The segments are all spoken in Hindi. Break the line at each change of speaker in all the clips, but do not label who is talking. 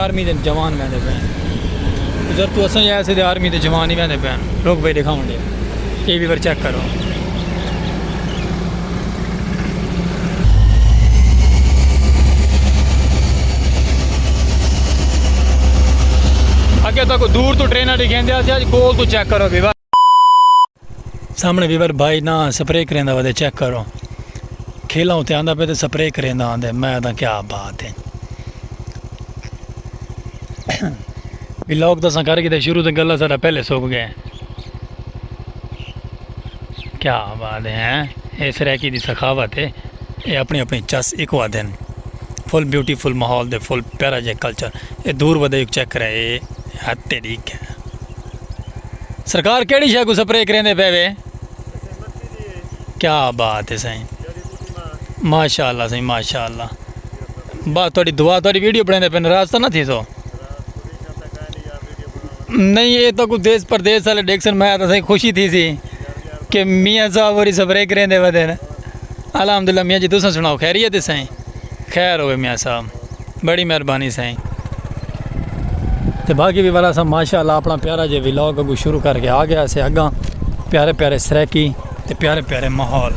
आर्मी के जवान बहते पे उधर तो असा ऐसे तो आर्मी के जवान ही बहते पे लोग भाई दिखाओ दे ये भी बार चेक करो। अगे तक दूर तो ट्रेन दिखेंदे आज कोल तो चेक करो विवर सामने विवर भाई ना स्प्रे करेंदा वदे चेक करो खेला उत्ते आंदा पे तो स्प्रे करेंदा आंदे मैं तो क्या बात है व्लॉग तो अस करके शुरू तो गल्ला सारा पहले सुक गए क्या बात है इस रैकी की सखावत है ये अपनी अपनी चस एक वादन फुल ब्यूटीफुल माहौल दे फुल प्यारा जे कल्चर ये दूर वदे चेक करे ये हद तरीक है सरकार केड़ी शय को स्प्रे करेंदे पे वे क्या बात है सही माशाअल्लाह सही माशाअल्लाह बात थोड़ी दुआ थोड़ी वीडियो बनाते पे नाराज तो ना थी सो नहीं ये तो कुछ देश परदेश वाले डेक्सन में आता सही खुशी थी सी कि मियाँ साहब और स्प्रे करेंदे वदे अलहमदुलिल्लाह मियाँ जी तुसा सुनाओ खैरियत है सही खैर हो मियाँ साहब बड़ी मेहरबानी सही तो बाकी भी वाला सब माशाअल्लाह अपना प्यारा जे व्लॉग अगू शुरू करके आ गया से अगा प्यारे प्यारे सराकी ते प्यारे प्यारे माहौल।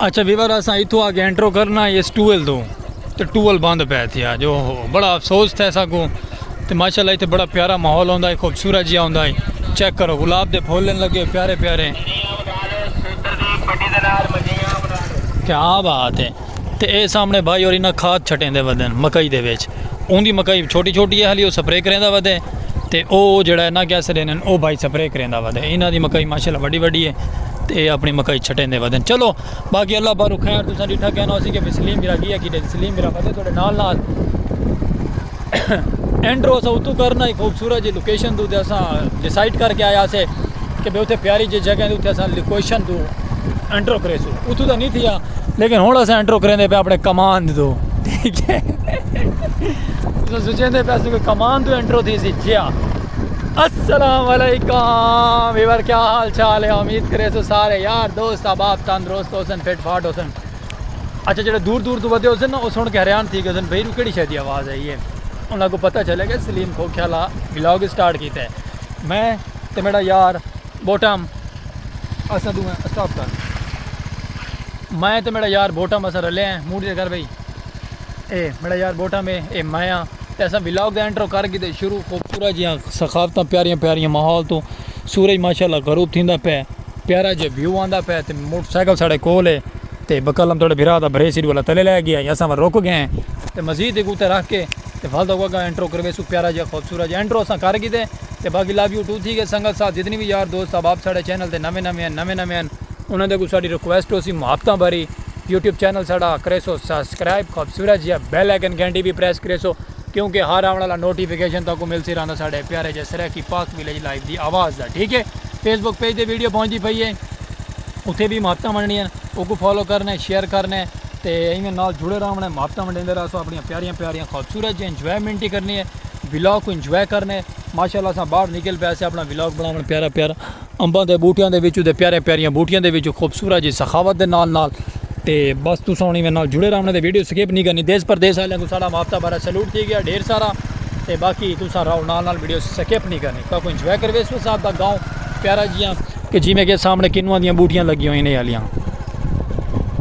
अच्छा वीवर असा इतों आगे एंट्रो करना ये टूएल दो तो टूएल बंद पे थी जो बड़ा अफसोस था ऐसा को तो माशाअल्लाह इतने बड़ा प्यारा माहौल होंदा है खूबसूरत जिहा होंदा है चेक करो गुलाब दे फुल लगे प्यारे प्यारे क्या बात है। तो ये सामने भाई और इन्हें खाद छटेंदे वदन मकई दे विच उनकी मकई छोटी छोटी है हाली वो स्प्रे करेंदा वदे ते ओ जड़ा ना क्या सर ओ भाई स्प्रे करेंदा वदे इन्हां दी मकई माशाअल्लाह बड़ी बड़ी है ते अपनी मकई छटेंदे वदन। चलो बाकी अल्लाह बारू खैर तुसां डिठा कहना उसी कि सलीम मेरा गया कि सलीम मेरा वदे थोड़े नाल नाल एंट्रो अस उतू करना ही खूबसूरत जी लोकेशन तू असा डिसाइड करके आया से कि भाई उत्थे प्यारी जी जगह उत्थे असा लोकेशन तू एंट्रो करे सो उतू तो नहीं थी लेकिन हुण अस एंट्रो करेंदे पे अपने कमान दो ठीक है तो सोचेंदे पैसे कोई कमान तो एंट्रो थी सी जिया। अस्सलाम वालेकुम वीवर क्या हाल चाल है उम्मीद करे सो सारे यार दोस्त अहबाब तंदुरुस्त होसन फिट फाट होसन। अच्छा जो दूर दूर तो वधे होसन ना वो सुन के हैरान थी गए भाई केड़ी शायद आवाज़ आई है उन्होंने को पता चलेगा सलीम खोख्याला व्लॉग स्टार्ट किया है मैं तो मेरा यार बोटम असा दूँ स्टॉप कर मैं तो मेरा यार बोटम असा रले हैं मूड दे कर भाई ए मेरा यार बोटम है ए मैं तो असा व्लॉग का एंट्रो करके शुरू खूबसूरत जी सखावत प्यारियां प्यारियां माहौल तो सूरज माशाअल्लाह गरूब थींदा पे प्यारा जो व्यू आंदा पे तो मोटरसाइकिल साढ़े कोल है तो बकलम थोड़े बिरा का भरे सीट वाला तले लै गया असा वह रुक गए हैं तो मजीद एक उत्ते रख के तो फल तो एंट्रो करवे सु प्यारा जो खूबसूरत जो एंट्रो असा कर गए तो बाकी लव यू टू थी गए संगत साथ जितनी भी यार दोस्त अब आप साढ़े चैनल से नवे नवे हैं उन्होंने कोई साड़ी रिक्वेस्ट हो सी मुहब्बत भरी यूट्यूब चैनल साड़ा करे सो सब्सक्राइब खूबसूरत जी बैल आइकन घंटी भी प्रेस करे सो क्योंकि हर आने वाला नोटिफिकेशन तक मिलती रहा साढ़े प्यारे जैसे की पाक विलेज लाइव की आवाज़ का ठीक है। फेसबुक पेज पर वीडियो पहुँचती पई है उत्थे भी मुहब्बत मननी है वो फॉलो करने शेयर करने तो इवें नाल जुड़े रहने मुहब्बत मंडेंदे रहो अपनी प्यारियां प्यारियां खूबसूरत जी इंजॉयमेंट ही करनी है व्लॉग को इंजॉय करने माशाअल्लाह अस बाहर निकल पे ऐसे अपना व्लॉग बनाने प्यारा प्यारा अंबां दे बूटियां दे विचों प्यारे प्यारियां बूटियां दे विचों खूबसूरत जी सखावत दे नाल ते बस तुसां हुण इवें नाल जुड़े रहने ते वीडियो स्किप नहीं करनी देश परदेश वाले को साड़ा मुहब्बत भरा सैल्यूट थी गया ढेर सारा ते बाकी तुसां रहो नाल वीडियो स्किप नहीं करनी तो इंजॉय करवे इस साहब का गाँव प्यारा जियां कि जिमें कि सामने किन्नुआं दियां बूटियां लगी हुई ने वालियां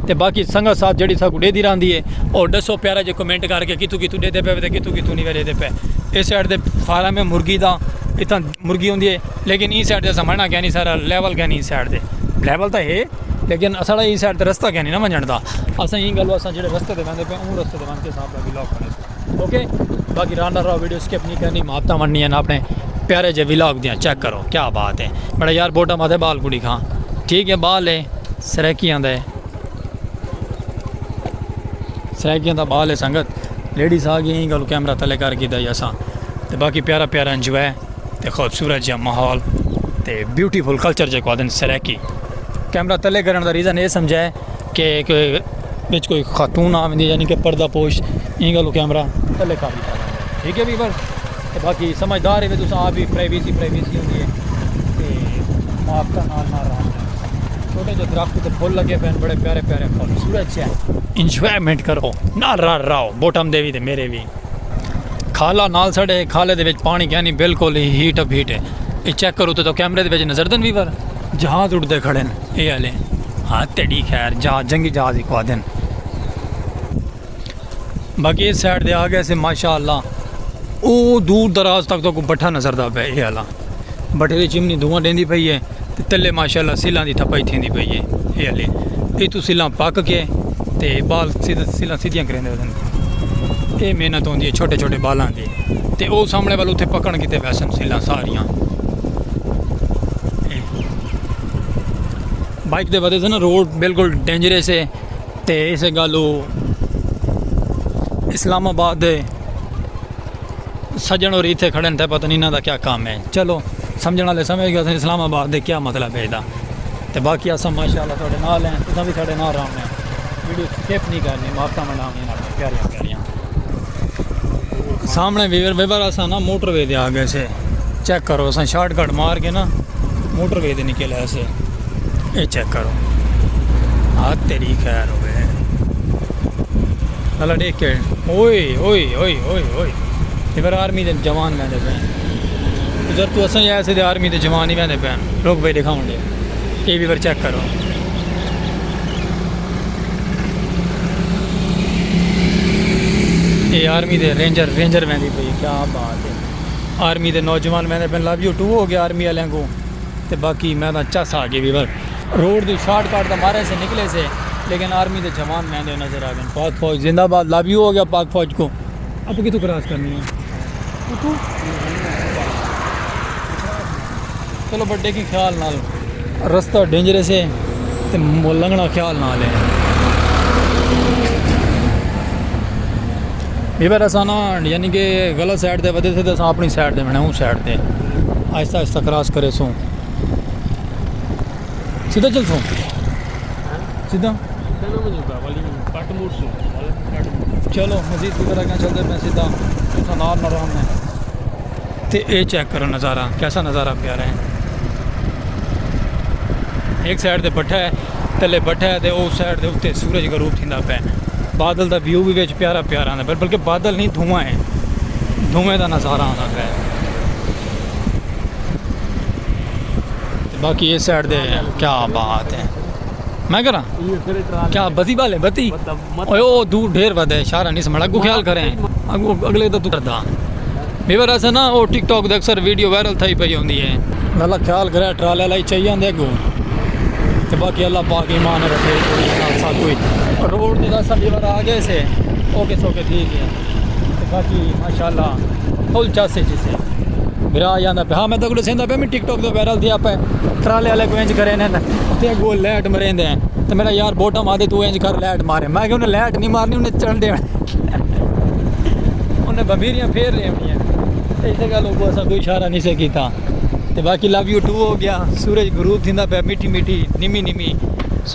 तो बाकी संगत साथ जी साकू डेदी रही है और दसो प्यारा जो कमेंट करके कितों कितों देते पे तो कितों नहीं देते पे इस साइड के फार्म है मुर्गी का इतना मुर्गी होंगी है लेकिन इस साइड से समझना क्या नहीं सारा लैवल क्या नहीं इस साइड से लैवल तो है लेकिन साढ़ा इस साइड रस्ता क्या नहीं ना मंझण का अस यही गल अस जो रस्ते से वहदे पे उन रस्ते से वन के हिसाब का व्लॉग करें ओके। बाकी राना रहो वीडियो स्किप नहीं करनी मुहब्बत मननी है ना अपने प्यारे जे व्लॉग दियाँ चेक करो क्या बात है बड़ा यार बोटा माथे बाल कुड़ी खां ठीक है बाल है सरैकियां दे सरैकियां दा बाल है संगत लेडीज आ गई यहीं गल कैमरा थले कर दी असा तो बाकी प्यारा प्यारा इंजॉय तो खूबसूरत जहा माहौल तो ब्यूटीफुल कल्चर जो आदन सरैकी कैमरा थले करने का रीज़न ये समझा है कि बिच कोई खातून आती यानी कि पर्दा पोश यहीं गल कैमरा थले कर दिता ठीक है भी पर तो बाकी समझदार है तुम आप भी प्राइवेसी होंगी है तो मुहब्बत नाल रहा छोटे जो दरख्त तो फुल लगे पे बड़े प्यारे प्यारे खूबसूरत से इंजॉयमेंट करो नाल रहो बोटम दे भी ते मेरे भी खाला नाल साढ़े खाले दे विच पानी क्या नहीं बिल्कुल ही हीट अप हीट है। ये चेक करो तो कैमरे दे विच नजरदन भी पर जहाज उड़ते खड़े न ये आले। हाँ तेरी खैर जहाज जंगी जहाज ही खवा देन। बाकी इस साइड दे आ गए से माशाअल्लाह वो दूर दराज तक तो कोई बट्ठा नजरदा पे ये आला बट्ठे की चिमनी धुआं देंदी पई है ते तले माशाअल्लाह सिलां दी थपाई थींदी पई है ये आले। ये तू सिलां पक के ते बाल सिलां सीधियां करेंदे वदन। ये मेहनत होंदी है छोटे छोटे बालां दी ते वो सामने वाल उत्थे पकड़ किते वैसन सिलां सारियां। बाइक दे वजह से ना रोड बिल्कुल डेंजरस है ते इस गल इस्लामाबाद दे सज्जन और इतने खड़े थे पता नहीं इन्हों का क्या काम है। चलो समझने वाले समझ गए इस्लामाबाद दे क्या मतलब है इहदा। ते बाकी अस माशाअल्लाह थोड़े नाल हैं तुम भी थोड़े नाल रहा वीडियो स्किप नहीं करनी माफता मंडावनी प्यारियां प्यारियां। सामने वेवर असा ना मोटरवे दे आ गए से चेक करो असा शॉर्टकट मार के ना मोटरवे दे निकले ऐसे ये चेक करो। हाँ तेरी खैर हो गए अल्लाह देख के ओए ओए ओए ओए ओए इधर आर्मी दे जवान बहते पे उधर तो असा ऐसे आर्मी दे जवान ही बहते पे लोग भाई दिखाओ दे ये भी बार चेक करो। ये आर्मी दे रेंजर बहती पई क्या बात है। आर्मी दे नौजवान बहते पे लव यू टू हो गया आर्मी वाले को। तो बाकी मैं तो चस आ गई भी बार रोड की शॉर्टकट तो मारे से निकले से लेकिन आर्मी के जवान मैंने नजर आ गए। पाक फौज जिंदाबाद लव यू हो गया पाक फौज को। अब कितों क्रॉस करनी है चलो बड्डे की ख्याल नाल रास्ता डेंजरस है तो लंघना ख्याल नाल है। ये बार असा ना यानी कि गलत साइड से वधे थे तो असा अपनी साइड से मैंने उस साइड से आहिस्ता आहिस्ता क्रॉस करे सो सीधा चल सो सीधा चलो मजीद की तरह चलते पे सीधा नाल आराम में। तो ये चेक करो नज़ारा कैसा नज़ारा प्यारा है। एक साइड से भट्ठा है थले भट्ठा है तो उस साइड के उत्ते सूरज गरूब थींदा पे बादल का व्यू भी प्यारा प्यारा आंदा बल्कि बादल नहीं धुआं है धुएं का नज़ारा आंदा पे। बाकी इस साइड दे क्या बात है मैं करा क्या बती वाले बती ओ दूर ढेर वध है शारा नहीं समझ अगू ख्याल करें अगू अगले तो करदा बेवर ऐसा ना वो टिकटॉक दे अक्सर वीडियो वायरल थी पई होंदी है गला ख्याल करे ट्राले लाई चाहिए दे अगू तो बाकी अल्लाह पाक ईमान रखे साथ कोई रोड दी रास्ता बेवर आ गए से ओके सोके ठीक है। तो बाकी माशाल्लाह फुल चासे जिसे मेरा जाना पे हाँ मैं तो सेंदा पे मैं टिकटॉक तो वायरल दिया पे ट्राले वाले को इंज करे ने ते गोल लाइट मरेंदे हैं तो मेरा यार बोटा मारे तू इंज कर लाइट मारे मैं कि उन्हें लाइट नहीं मारनी उन्हें चढ़ दे उन्हें बबीरियाँ फेर लेनी है ऐसे गल को असा कोई इशारा नहीं से किया। तो बाकी लव यू टू हो गया सूरज गरूब थींदा पे मीठी मीठी निमी निमी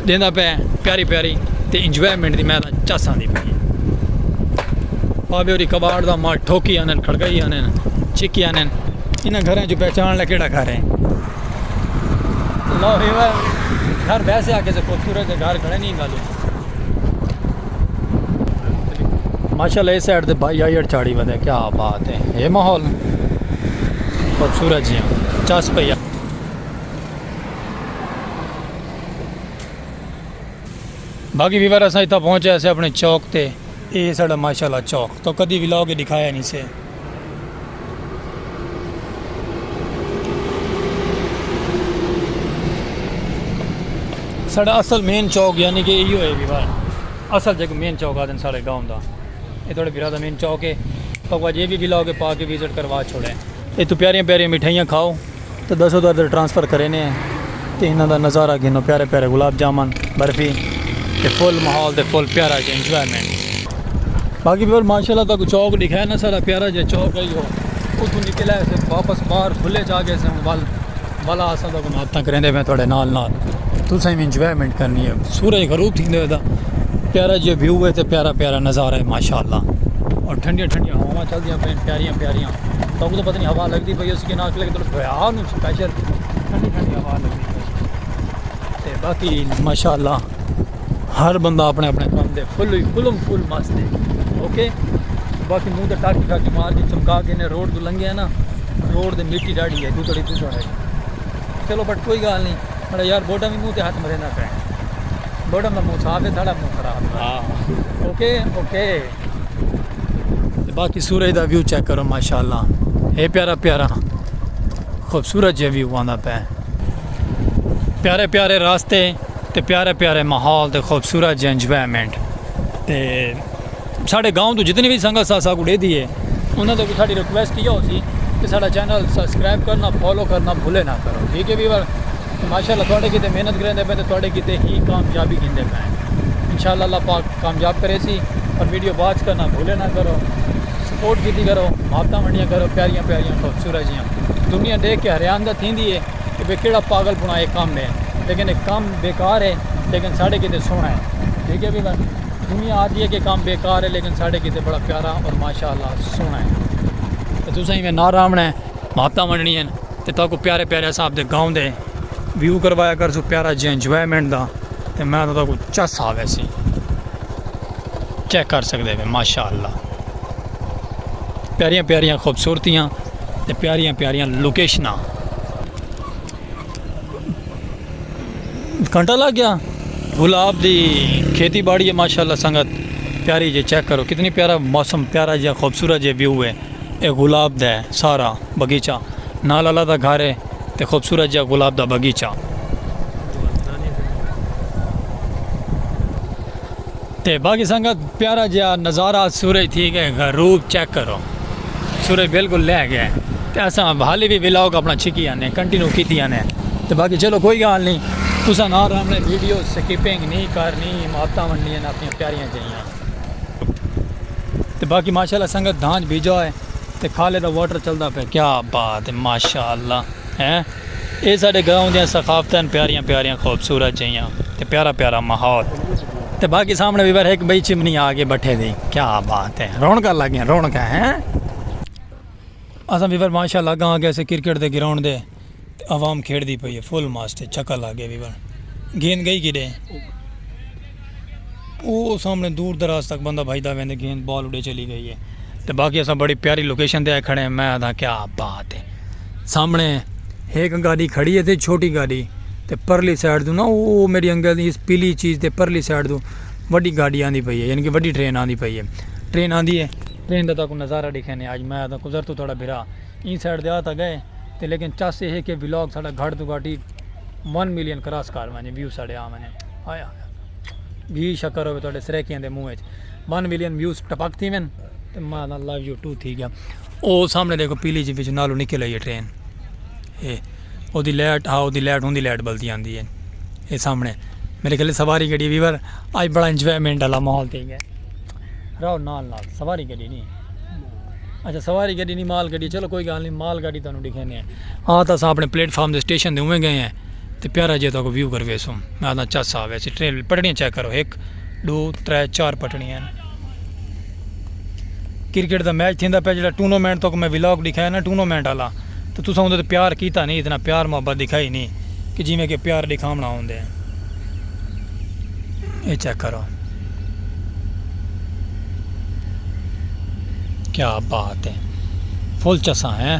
देंदा पे प्यारी प्यारी तो इंजॉयमेंट दी मैं चस आंदी पई भावे होरी कबाड़ दा मार ठोकी आने खड़काई आने चिकी आने इन्हें घर जो पहचान ला केड़ा घर है लो घर वैसे आके से खूबसूरत घर खड़े नहीं गल माशाल्लाह इस साइड से भाई आई चाड़ी वध क्या बात है ये माहौल खूबसूरत जी चस पैया। बाकी भी बार असा इतना पहुँचे ऐसे अपने चौक ते ये साड़ा माशाल्लाह चौक तो कभी भी लाओगे दिखाया नहीं से। साढ़ा असल मेन चौक यानी कि इो है भी बार असल जगह मेन चौक आते साढ़े गाँव का ये थोड़े बिरा का मेन चौक है। तो आज ये भी लाओगे पा के विजिट करवा छोड़े ये तो प्यारियां प्यारियां मिठाइयाँ खाओ तो 10 उधर ट्रांसफ़र करेने तो इन्हों का नज़ारा गिनो प्यारे प्यारे गुलाब जामुन बर्फ़ी तो फुल माहौल तो फुल प्यारा जो इंजॉयमेंट। बाकी फिर माशाल्लाह तक चौक दिखाया ना सारा प्यारा जो चौक है हो उतों निकला है वापस बाहर खुले जाके से बल वाला असा तक नाता करेंदे मैं थोड़े नाल तुसें भी इंजॉयमेंट करनी है सूरज गरूब थींदे प्यारा जो व्यू है तो प्यारा प्यारा नज़ारा है माशाल्लाह। और ठंडियां ठंडियां हवा चलदियां पे प्यारियां प्यारियां तो पता नहीं हवा लगती पई उसकी नाक लगे तो भयान स्पेशल ठंडी ठंडी हवा लगती है। बाकी माशाल्लाह हर बंदा अपने अपने काम दे फुल फुल मस्त है ओके। बाकी मुंह तो टाकी टाकी मार के चमका के ने रोड तो लंघे ना रोड दे मिट्टी डाड़ी है दूतड़ी है चलो बट कोई गल नहीं बड़ा यार बोडा भी मुँह ते हाथ मरे ना पे बोडा का मुँह साफ है थोड़ा मुँह खराब हाँ ओके ओके बाकी सूरज का व्यू चेक करो माशाल्लाह है प्यारा प्यारा खूबसूरत जो व्यू आंदा पे प्यारे प्यारे रास्ते ते प्यारे प्यारे माहौल ते खूबसूरत जो इंजॉयमेंट ते साढ़े गांव तो जितनी भी संगत साथ गुड़े दी है उन्होंने भी साड़ी रिक्वेस्ट किया होती कि साड़ा चैनल सब्सक्राइब करना फॉलो करना भूले ना करो ठीक है भी माशाल्लाह थोड़े किते मेहनत करेंदे पे तो थोड़े किते ही कामयाबी गिंदे पे इंशाल्लाह अल्लाह पाक कामयाब करे सी और वीडियो वॉच करना भूले ना करो सपोर्ट की करो मोहब्बत मंडियाँ करो प्यारियां प्यारियां खूबसूरत जियां दुनिया देख के हरियाणा थी है कि भाई केड़ा पागलपना एक काम है लेकिन एक काम बेकार है लेकिन साढ़े किते सोना है ठीक है भी दुनिया आती है कि काम बेकार है लेकिन साढ़े किते बड़ा प्यारा और माशाल्लाह सोना है तो तुसें में ना रामना है मोहब्बत मंडनी है तो ताको प्यारे प्यारे साहब के गाँव दे व्यू करवाया कर सो प्यारा जो इंजॉयमेंट का तो मैं तो चस आ वैसे चेक कर सकते हैं माशाल्लाह प्यारियां प्यारियां खूबसूरतियां ते प्यारियां प्यारियां लोकेशनां घंटा लग गया गुलाब दी खेती बाड़ी है माशाल्लाह संगत प्यारी जे चेक करो कितनी प्यारा मौसम प्यारा जो खूबसूरत जो व्यू है ये गुलाब दा है सारा बगीचा नाल अल्लाह दा घर है ते खूबसूरत जो गुलाब दा बगीचा ते बाकी संगत प्यारा जो नज़ारा सूरज थी गए रूप चेक करो सूरज बिल्कुल लै गया तो अस हाली भी व्लॉग अपना छिकी आने कंटिन्यू की आने तो बाकी चलो कोई गल नहीं तुसा ना रामने वीडियो स्किपिंग नहीं करनी मोहब्बत मंडियां अपनी प्यारियां चाहिए तो बाकी माशाल्लाह संगत धान बीजा है तो खाले का वाटर चलता पे क्या बात है माशाल्लाह है ये साढ़े गाँव दी सकाफत प्यारियां प्यारियां खूबसूरत चाहिए तो प्यारा प्यारा माहौल तो बाकी सामने भी बार एक बई चिमनी आगे बैठे दी क्या बात है रौनक लग गया रौनक है असा वीवर माशाल्लाह गां गए से क्रिकेट के ग्राउंड दे आवाम खेड़ती पई है फुल मस्त चक्कर ला गए वीवर गेंद गई कि वो सामने दूर दराज तक बंदा भाईदा वेंदे गेंद बॉल उड़े चली गई है तो बाकी असा बड़ी प्यारी लोकेशन ते खड़े हैं मैं आदा क्या बात है सामने एक गाड़ी खड़ी है तो छोटी गाड़ी तो परली साइड तो ना वो मेरी अंगल दी इस पीली चीज़ तो परली साइड तो वड्डी गाड़ी आंदी पई है यानी कि वड्डी ट्रेन आंदी पई है ट्रेन आंदी है ट्रेन का तक नज़ारा दिखे ने अज मैं गुजर तो थोड़ा बिरा ई साइड दे आता गए तो लेकिन चस ये है कि व्लॉग साढ़ा घट तो घट ही 1 मिलियन क्रॉस कर वने व्यू साढ़े आ वने आया भी शक्कर हो थोड़े सरेकियां के मुँह 1 मिलियन व्यूज टपक थी वन तो मैं लव यू टू थी गया वो सामने देखो पीली जी बिच नालों निकल आई है ट्रेन ये ओदी लाइट हाँ ओदी लाइट होंगी लाइट बलती आती है ये सामने मेरे ख्याल सवारी गड्डी वीवर अज बड़ा इंजॉयमेंट वाला माहौल थी गया रहो नाल सवारी गड्डी नहीं अच्छा सवारी गड्डी नहीं माल गड्डी चलो कोई गल नहीं माल गाड़ी तुहानू दिखाने हाँ तो अपने प्लेटफॉर्म के स्टेशन से उवें गए हैं तो प्यारा जो तक व्यू करवे सो मैं आता चस आ वैसे ट्रेन पटड़ियाँ चेक करो 1 2 3 4 पटड़ियाँ क्रिकेट का मैच थी पे जो टूर्नामेंट तक मैं व्लॉग दिखाया ना टूर्नामेंट वाला तो तुसा उन्हें तो प्यार किया नहीं इतना प्यार मोहब्बत दिखाई नहीं कि जिमें कि प्यार दिखावना होंगे ये चेक करो क्या बात है फुल चसा है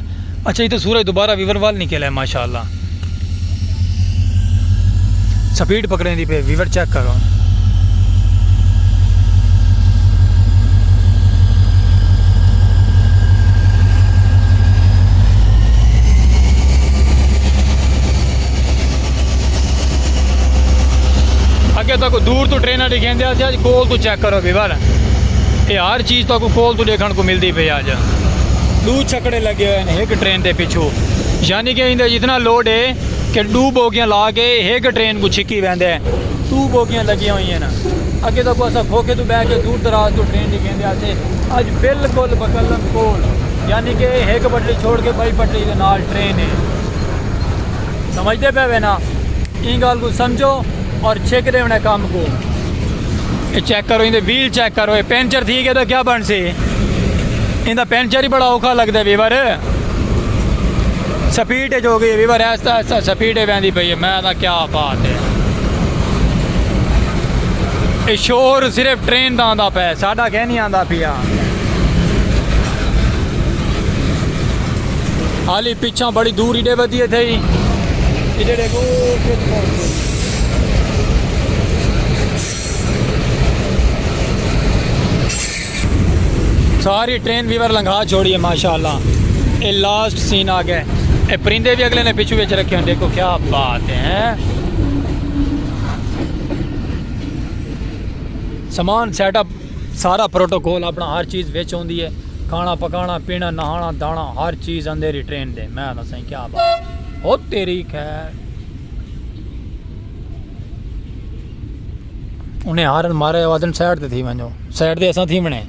अच्छा ये तो सूरज दोबारा विवर वाल निकला है माशाल्लाह स्पीड पकड़ने दी पे विवर चेक करो अगे तक दूर तो ट्रेन दिखेंदे आज कोल तो चेक करो विवर ये हर चीज़ तो कोल तो देखने को मिलती पई अज 2 छकड़े लगे हुए हैं एक ट्रेन के पिछू यानी कि इनका जितना लोड है कि 2 बोगियां ला के एक ट्रेन को छिकी वेंदे 2 बोगियां लगी हुई हैं ना अगे तो अस खोखे तो बह के दूर दराज तो ट्रेन दिखेंदे असे अज बिल्कुल बकलम कोल यानी कि एक पटड़ी छोड़ के बई पटड़ी के नाल ट्रेन है समझते पे ना इन गल को समझो और छिकदे होने काम को ये चेक करो इनके व्हील चेक करो ये पेंचर थी गया तो क्या बन सी इनका पेंचर ही बड़ा औखा लगता है वीवर स्पीड हो गई वीवर ऐसा ऐसा स्पीड वहदी पई है मैं क्या बात है ये शोर सिर्फ ट्रेन का आता पाया साडा कह नहीं आता पिया हाली पिछा बड़ी दूर इडे वधिए थे इडे देखो सारी ट्रेन वीवर लंघा छोड़ी है माशाल्लाह। ये लास्ट सीन आ गया। ये परिंदे भी अगले ने पिछू बेच रखे हैं, देखो क्या बात है। सामान सेटअप सारा प्रोटोकॉल अपना हर चीज़ बेच आँदी है, खाना पकाना पीना नहाना दाना हर चीज़ अंधेरी ट्रेन दे। मैं ना सही क्या बात हो तेरी खैर। उन्हें हारन मारे वादन साइड ते थी वञो, साइड ते असां थी वणे।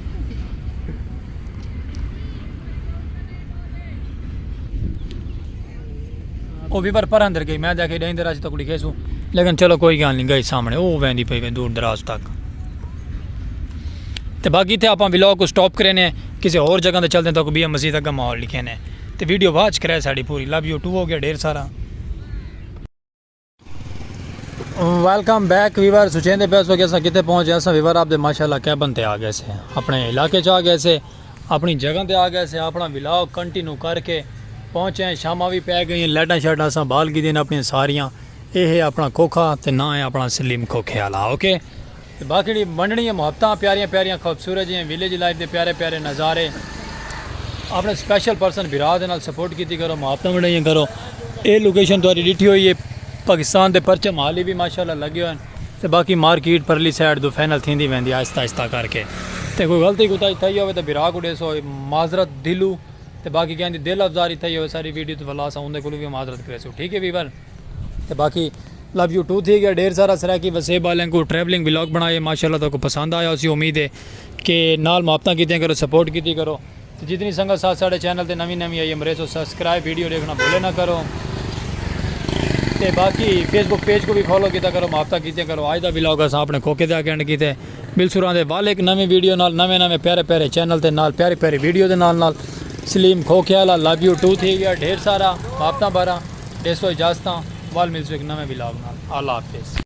वो भी पर अंदर गई, मैं जाके ॾहीं दराज तक लिखेसूँ, लेकिन चलो कोई गल नहीं, गई सामने वो वेंदी पई दूर दराज तक। तो बाकी थे आप व्लॉग को स्टॉप करे ने, किसी और जगह ते चलते तो भी मसीह तक का माहौल लिखे ने। तो वीडियो वाच करे साड़ी पूरी। लव यू टू हो गया ढेर सारा। Welcome back Weaver. सुचेंदे पे कि अस कितने पहुँच गए। असा वीवर आपके माशाल्लाह कैबन ते आ गए से, अपने इलाके च आ गए से, अपनी जगह ते आ गए से। अपना व्लॉग कंटिन्यू करके पहुँचे हैं। शामा भी पै गई, लाइटा शाइटा अस बाल की दिन अपनी सारियाँ। ये है अपना खोखा तो ना है अपना सलीम खोखे वाला। ओके, बाकी वंडनी है मुहब्बत प्यारियां प्यारियां खूबसूरत जी विलेज लाइफ के प्यारे प्यारे नज़ारे। अपने स्पैशल पर्सन विराह के नाल सपोर्ट की करो, मुहब्बत वंडियां करो। ये लोकेशन तुहारी डिठी हुई है पाकिस्तान के परचम हाली भी माशाल्लाह लगे हुए हैं। तो बाकी मार्केट परली साइड तो फाइनल थी वेंदी आहिस्ता आहिस्ता करके। तो कोई गलती कोताही थी हो तो विराह को ॾेसो माजरत दिलू। तो बाकी कहती दिल अफजारी थी हो सारी वीडियो तो फला सा उनके को भी माजरत करेसो। ठीक है वीवर। तो बाकी लव यू टू थी गया ढेर सारा सरा की वसेब वाले को ट्रैवलिंग व्लॉग बनाए माशाल्लाह तो को पसंद आया। उसी उम्मीद है कि नाल मुहब्बत की करो, सपोर्ट की करो। तो जितनी संगत साथ साढ़े चैनल पर नवी नवी आई है मेरे सो सब्सक्राइब वीडियो देखना भूले ना करो। तो बाकी फेसबुक पेज को भी फॉलो किया करो, मुहब्बत की करो। आज का व्लॉग अस अपने खोखे के अटेंड किए बिलसुरा के वाल एक नवी वीडियो नाल नवे नवे प्यारे प्यारे चैनल के नाल प्यारी प्यारी वीडियो के नाल सलीम खोखे वाला। लव यू टू थी गया ढेर सारा मुहब्बत 12 150 इजाजत। वाल मिलसो एक नवे व्लॉग नाल। अल्लाह हाफिज़।